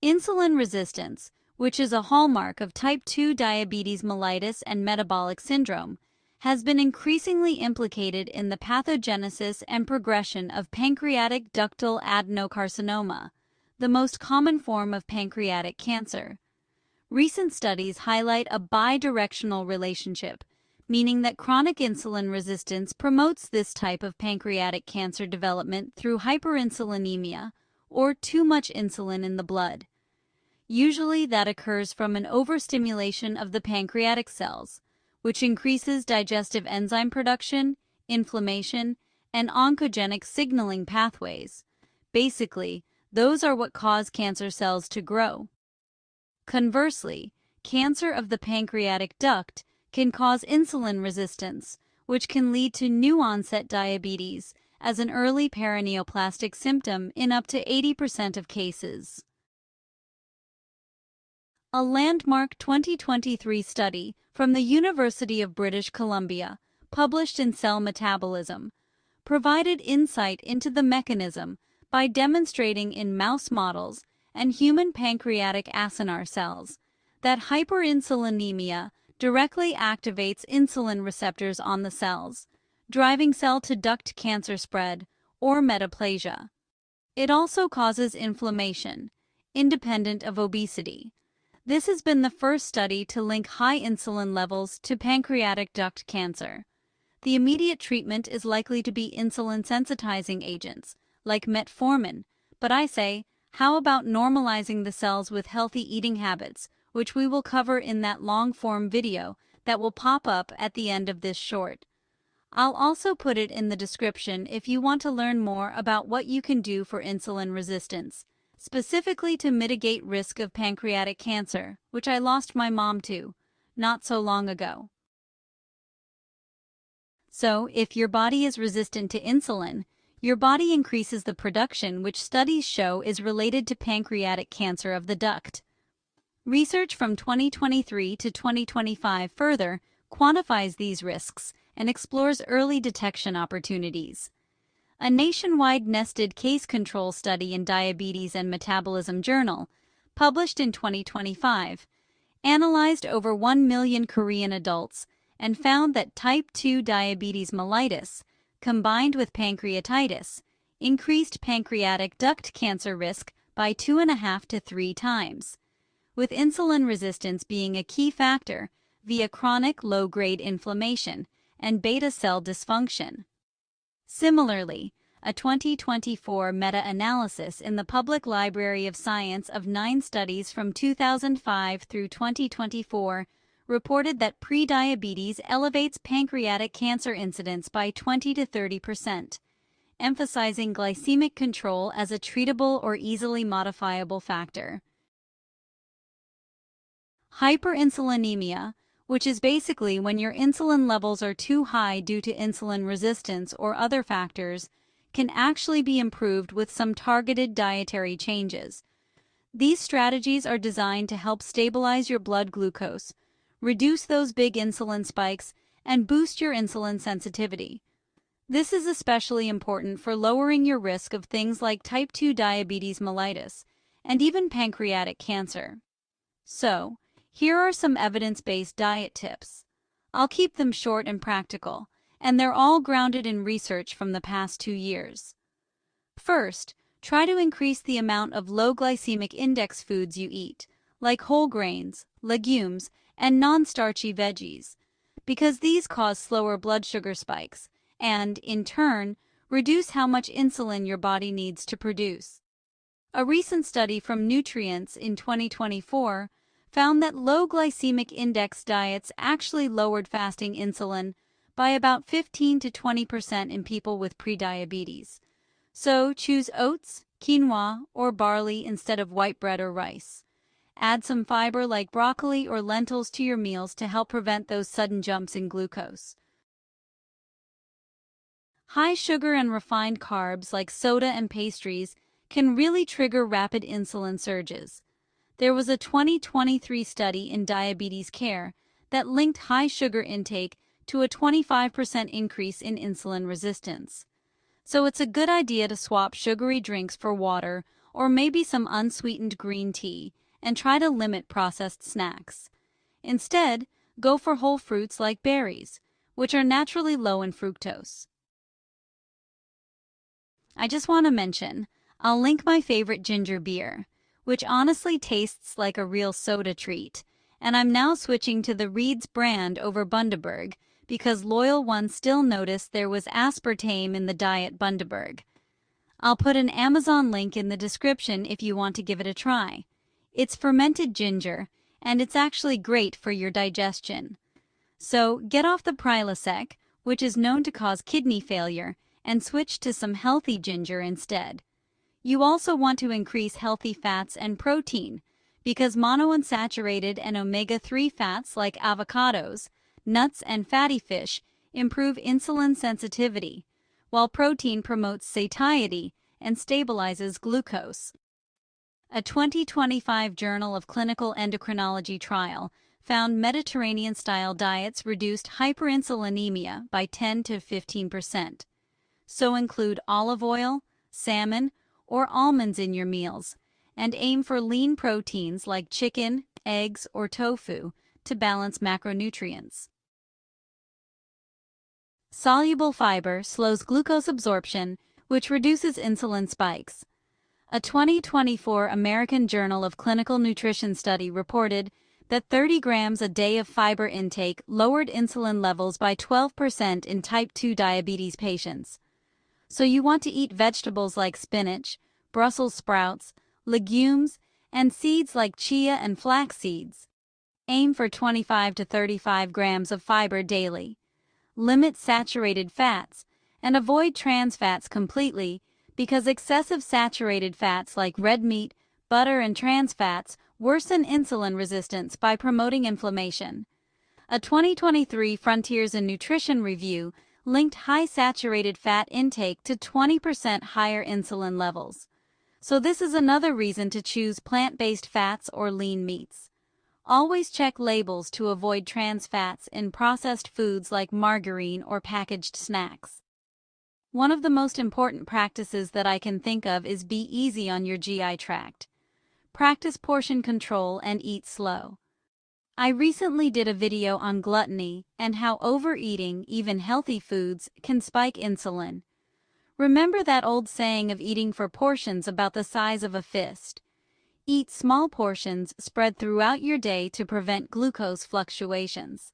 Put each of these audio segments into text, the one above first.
Insulin resistance, which is a hallmark of type 2 diabetes mellitus and metabolic syndrome, has been increasingly implicated in the pathogenesis and progression of pancreatic ductal adenocarcinoma, the most common form of pancreatic cancer. Recent studies highlight a bidirectional relationship, meaning that chronic insulin resistance promotes this type of pancreatic cancer development through hyperinsulinemia, or too much insulin in the blood. Usually that occurs from an overstimulation of the pancreatic cells, which increases digestive enzyme production, inflammation, and oncogenic signaling pathways. Basically, those are what cause cancer cells to grow. Conversely, cancer of the pancreatic duct can cause insulin resistance, which can lead to new-onset diabetes as an early paraneoplastic symptom in up to 80% of cases. A landmark 2023 study from the University of British Columbia, published in Cell Metabolism, provided insight into the mechanism by demonstrating in mouse models and human pancreatic acinar cells that hyperinsulinemia directly activates insulin receptors on the cells, driving cell-to-duct cancer spread or metaplasia. It also causes inflammation, independent of obesity. This has been the first study to link high insulin levels to pancreatic duct cancer. The immediate treatment is likely to be insulin-sensitizing agents, like metformin, but I say, how about normalizing the cells with healthy eating habits, which we will cover in that long-form video that will pop up at the end of this short. I'll also put it in the description if you want to learn more about what you can do for insulin resistance, specifically to mitigate risk of pancreatic cancer, which I lost my mom to, not so long ago. So, if your body is resistant to insulin, your body increases the production, which studies show is related to pancreatic cancer of the duct. Research from 2023 to 2025 further quantifies these risks and explores early detection opportunities. A nationwide nested case control study in Diabetes and Metabolism Journal, published in 2025, analyzed over 1 million Korean adults and found that type 2 diabetes mellitus, combined with pancreatitis, increased pancreatic duct cancer risk by 2.5 to 3 times, with insulin resistance being a key factor via chronic low-grade inflammation and beta cell dysfunction. Similarly, a 2024 meta-analysis in the Public Library of Science of 9 studies from 2005 through 2024 reported that prediabetes elevates pancreatic cancer incidence by 20 to 30%, emphasizing glycemic control as a treatable or easily modifiable factor. Hyperinsulinemia, which is basically when your insulin levels are too high due to insulin resistance or other factors, can actually be improved with some targeted dietary changes. These strategies are designed to help stabilize your blood glucose, reduce those big insulin spikes, and boost your insulin sensitivity. This is especially important for lowering your risk of things like type 2 diabetes mellitus and even pancreatic cancer. So, here are some evidence-based diet tips. I'll keep them short and practical, and they're all grounded in research from the past 2 years. First, try to increase the amount of low glycemic index foods you eat, like whole grains, legumes, and non-starchy veggies, because these cause slower blood sugar spikes and, in turn, reduce how much insulin your body needs to produce. A recent study from Nutrients in 2024 found that low glycemic index diets actually lowered fasting insulin by about 15 to 20% in people with prediabetes. So choose oats, quinoa, or barley instead of white bread or rice. Add some fiber like broccoli or lentils to your meals to help prevent those sudden jumps in glucose. High sugar and refined carbs like soda and pastries can really trigger rapid insulin surges. There was a 2023 study in Diabetes Care that linked high sugar intake to a 25% increase in insulin resistance. So it's a good idea to swap sugary drinks for water or maybe some unsweetened green tea, and try to limit processed snacks. Instead, go for whole fruits like berries, which are naturally low in fructose. I just want to mention, I'll link my favorite ginger beer, which honestly tastes like a real soda treat, and I'm now switching to the Reed's brand over Bundaberg because loyal ones still noticed there was aspartame in the Diet Bundaberg. I'll put an Amazon link in the description if you want to give it a try. It's fermented ginger, and it's actually great for your digestion. So get off the Prilosec, which is known to cause kidney failure, and switch to some healthy ginger instead. You also want to increase healthy fats and protein, because monounsaturated and omega-3 fats like avocados, nuts, and fatty fish improve insulin sensitivity, while protein promotes satiety and stabilizes glucose. A 2025 Journal of Clinical Endocrinology trial found Mediterranean-style diets reduced hyperinsulinemia by 10 to 15%. So include olive oil, salmon, or almonds in your meals, and aim for lean proteins like chicken, eggs, or tofu to balance macronutrients. Soluble fiber slows glucose absorption, which reduces insulin spikes. A 2024 American Journal of Clinical Nutrition study reported that 30 grams a day of fiber intake lowered insulin levels by 12% in type 2 diabetes patients. So you want to eat vegetables like spinach, Brussels sprouts, legumes, and seeds like chia and flax seeds. Aim for 25 to 35 grams of fiber daily. Limit saturated fats, and avoid trans fats completely because excessive saturated fats like red meat, butter, and trans fats worsen insulin resistance by promoting inflammation. A 2023 Frontiers in Nutrition review linked high saturated fat intake to 20% higher insulin levels. So this is another reason to choose plant-based fats or lean meats. Always check labels to avoid trans fats in processed foods like margarine or packaged snacks. One of the most important practices that I can think of is be easy on your GI tract. Practice portion control and eat slow. I recently did a video on gluttony and how overeating even healthy foods can spike insulin. Remember that old saying of eating for portions about the size of a fist. Eat small portions spread throughout your day to prevent glucose fluctuations.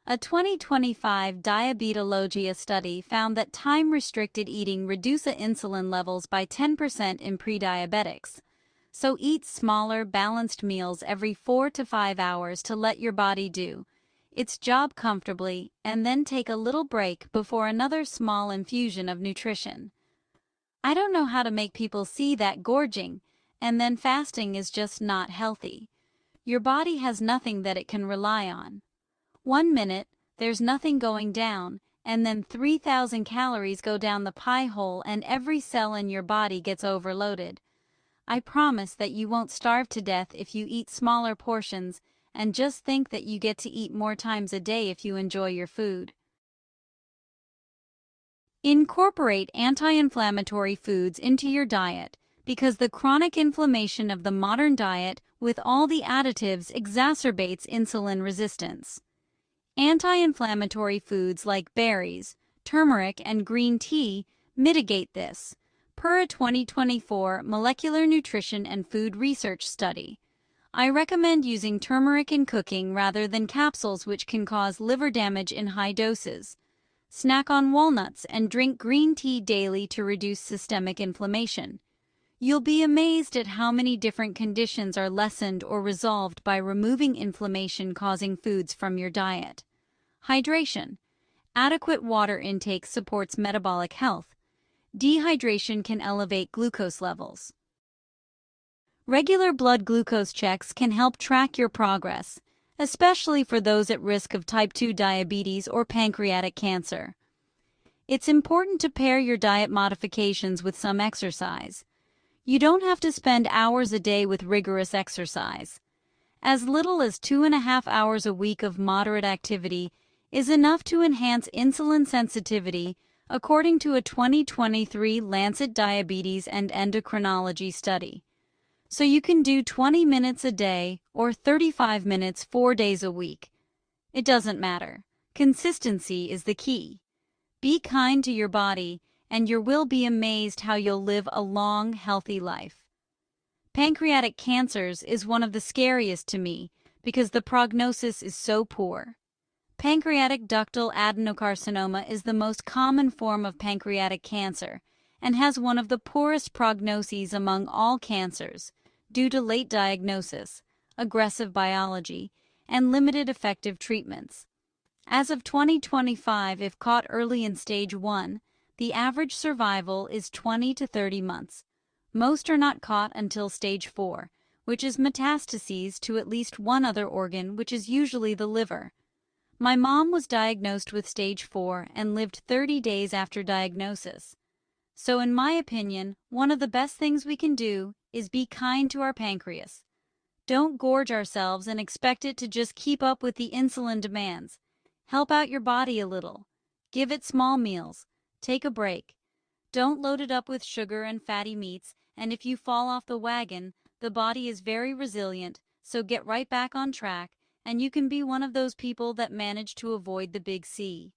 A 2025 Diabetologia study found that time-restricted eating reduces insulin levels by 10% in pre-diabetics. So eat smaller, balanced meals every 4 to 5 hours to let your body do its job comfortably, and then take a little break before another small infusion of nutrition. I don't know how to make people see that gorging, and then fasting is just not healthy. Your body has nothing that it can rely on. 1 minute, there's nothing going down, and then 3,000 calories go down the pie hole and every cell in your body gets overloaded. I promise that you won't starve to death if you eat smaller portions, and just think that you get to eat more times a day if you enjoy your food. Incorporate anti-inflammatory foods into your diet because the chronic inflammation of the modern diet with all the additives exacerbates insulin resistance. Anti-inflammatory foods like berries, turmeric, and green tea mitigate this, per a 2024 Molecular Nutrition and Food Research study. I recommend using turmeric in cooking rather than capsules, which can cause liver damage in high doses. Snack on walnuts and drink green tea daily to reduce systemic inflammation. You'll be amazed at how many different conditions are lessened or resolved by removing inflammation-causing foods from your diet. Hydration. Adequate water intake supports metabolic health. Dehydration can elevate glucose levels. Regular blood glucose checks can help track your progress, especially for those at risk of type 2 diabetes or pancreatic cancer. It's important to pair your diet modifications with some exercise. You don't have to spend hours a day with rigorous exercise. As little as 2.5 hours a week of moderate activity is enough to enhance insulin sensitivity according to a 2023 Lancet Diabetes and Endocrinology study. So you can do 20 minutes a day or 35 minutes 4 days a week. It doesn't matter. Consistency is the key. Be kind to your body, and you will be amazed how you'll live a long, healthy life. Pancreatic cancers is one of the scariest to me because the prognosis is so poor. Pancreatic ductal adenocarcinoma is the most common form of pancreatic cancer and has one of the poorest prognoses among all cancers due to late diagnosis, aggressive biology, and limited effective treatments. As of 2025, if caught early in stage 1, the average survival is 20 to 30 months. Most are not caught until stage 4, which is metastases to at least one other organ, which is usually the liver. My mom was diagnosed with stage 4 and lived 30 days after diagnosis. So in my opinion, one of the best things we can do is be kind to our pancreas. Don't gorge ourselves and expect it to just keep up with the insulin demands. Help out your body a little. Give it small meals. Take a break. Don't load it up with sugar and fatty meats, and if you fall off the wagon, the body is very resilient, so get right back on track, and you can be one of those people that manage to avoid the big C.